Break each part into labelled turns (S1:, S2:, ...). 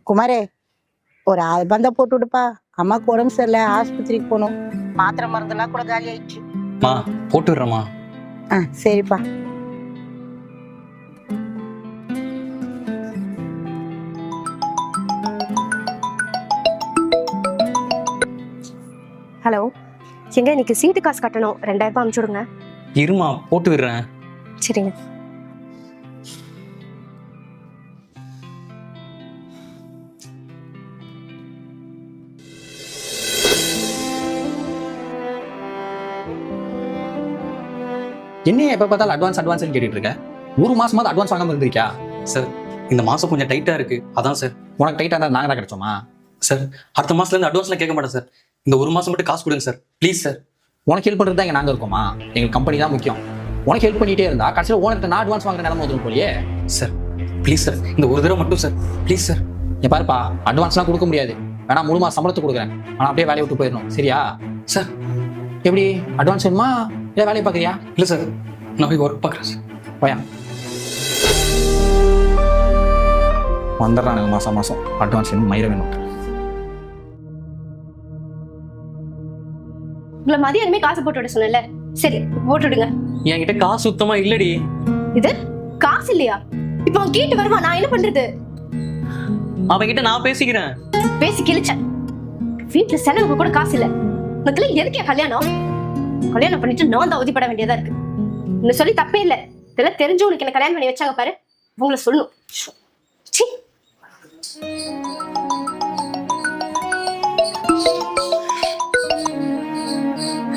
S1: குமாரே ஒரு 1000 பந்தா போட்டு விடுப்பா. அம்மாக்கு உடம்பு சரியில்லை, ஆஸ்பத்திரிக்கு போகணும். மாத்திரை மருந்தெல்லாம் கூட காலி ஆயிடுச்சு.
S2: போட்டு விடுறேம்மா.
S1: சரிப்பா.
S3: ஹலோ, எங்க இன்னைக்கு சீட்டு காசு கட்டணும், 2000 ரூபாய் அனுப்பிச்சு விடுங்க.
S2: இருமா, போட்டு விடுறேன்.
S3: சரிங்க.
S4: என்ன எப்ப பார்த்தாலும் அட்வான்ஸ் கேட்டுட்டு இருக்க? ஒரு மாசமாவது அட்வான்ஸ் வாங்காம இருந்திருக்கியா?
S2: சார், இந்த மாசம் கொஞ்சம் டைட்டா இருக்கு, அதான் சார்.
S4: உனக்கு டைட்டா இருந்தா நாங்க தான் கிடைச்சோமா?
S2: சார், அடுத்த மாசத்துல இருந்து அட்வான்ஸ்லாம் கேட்க மாட்டேன் சார். இந்த ஒரு மாசம் மட்டும் காசு கொடுங்க சார், ப்ளீஸ் சார்.
S4: உனக்கு ஹெல்ப் பண்றது தான் இங்க நாங்க இருக்கோமா? எங்களுக்கு கம்பெனி தான் முக்கியம். உனக்கு ஹெல்ப் பண்ணிட்டே இருந்தா கடைசியில் ஓனர்கிட்ட நான் அட்வான்ஸ் வாங்குற நிலைமை வந்துடும் போலியே.
S2: சார் ப்ளீஸ் சார், இந்த ஒரு தடவை மட்டும் சார், ப்ளீஸ் சார்.
S4: என் பாருப்பா, அட்வான்ஸ்லாம் கொடுக்க முடியாது. வேணா 3 மாசம் சம்பளத்தை கொடுக்குறேன், ஆனா அப்படியே வேலையை விட்டு போயிடணும், சரியா?
S2: சார்
S4: எப்படி அட்வான்ஸ் வேணுமா இல்லை வேலையை பார்க்குறியா?
S2: இல்லை சார், நான் போய் ஒர்க் பார்க்குறேன் சார்.
S4: போயா வந்துடுறான் எனக்கு மாசம் அட்வான்ஸ் வேணும், மயிர வேணும்.
S3: உங்களை மதியானமே காசு போட்டு விட சொன்னல, சரி போட்டு விடுங்க.
S2: என்கிட்ட காசு சுத்தமா இல்லடி.
S3: இது காசு இல்லையா? இப்போ அவன் கேட்டு வருவா, நான் என்ன பண்றது?
S2: அவன்கிட்ட நான் பேசிக்கிறேன்.
S3: பேசி கிழிச்சேன். வீட்டுல செலவுக்கு கூட காசு இல்ல. உனக்குல எதுக்கே கல்யாணம் பண்ணிட்டு நான் தான் அவதிப்பட வேண்டியதா இருக்கு. இன்னும் சொல்லி தப்பே இல்லை. இதெல்லாம் தெரிஞ்சு உனக்கு என்ன கல்யாணம் பண்ணி வச்சாங்க பாரு, உங்களை சொல்லணும்.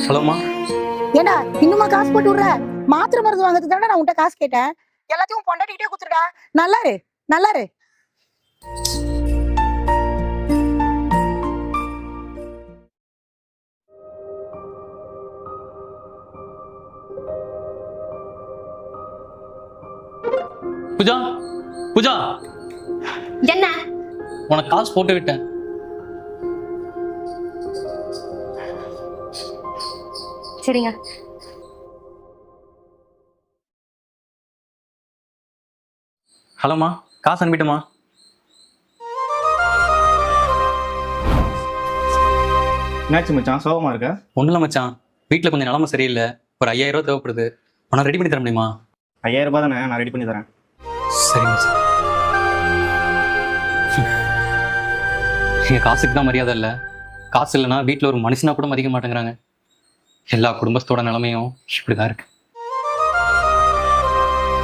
S2: ஹலோமா.
S1: ஏண்டா இன்னுமா காசு போட்டு விடுற? மாத்திரை மருந்து வாங்குறதுக்கு தானே நான் உன்கிட்ட காசு கேட்டேன். எல்லாத்தையும் பொண்டாட்டிக்கிட்டே குத்துருடா. நல்லாரு.
S2: பூஜா,
S3: என்ன?
S2: உனக்கு காசு போட்டு விட்டேன்.
S3: சரிங்க.
S2: ஹலோமா, காசு அனுப்பிட்டுமா?
S5: என்னாச்சு மச்சான், சோகமா இருக்க?
S2: ஒன்றும் இல்லை மச்சான், வீட்டில் கொஞ்சம் நிலமை சரியில்லை. ஒரு 5000 ரூபா தேவைப்படுது. உன்னை ரெடி பண்ணி தர முடியுமா?
S5: 5000 ரூபாய் தானே, நான் ரெடி பண்ணி தரேன்.
S2: சரி மச்சான். எங்கள் காசுக்கு தான் மரியாதை இல்லை. காசு இல்லைன்னா வீட்டில் ஒரு மனுஷனா கூட மதிக்க மாட்டேங்கிறாங்க. எல்லா குடும்பத்தோட நிலைமையும் இப்படிதான் இருக்கு.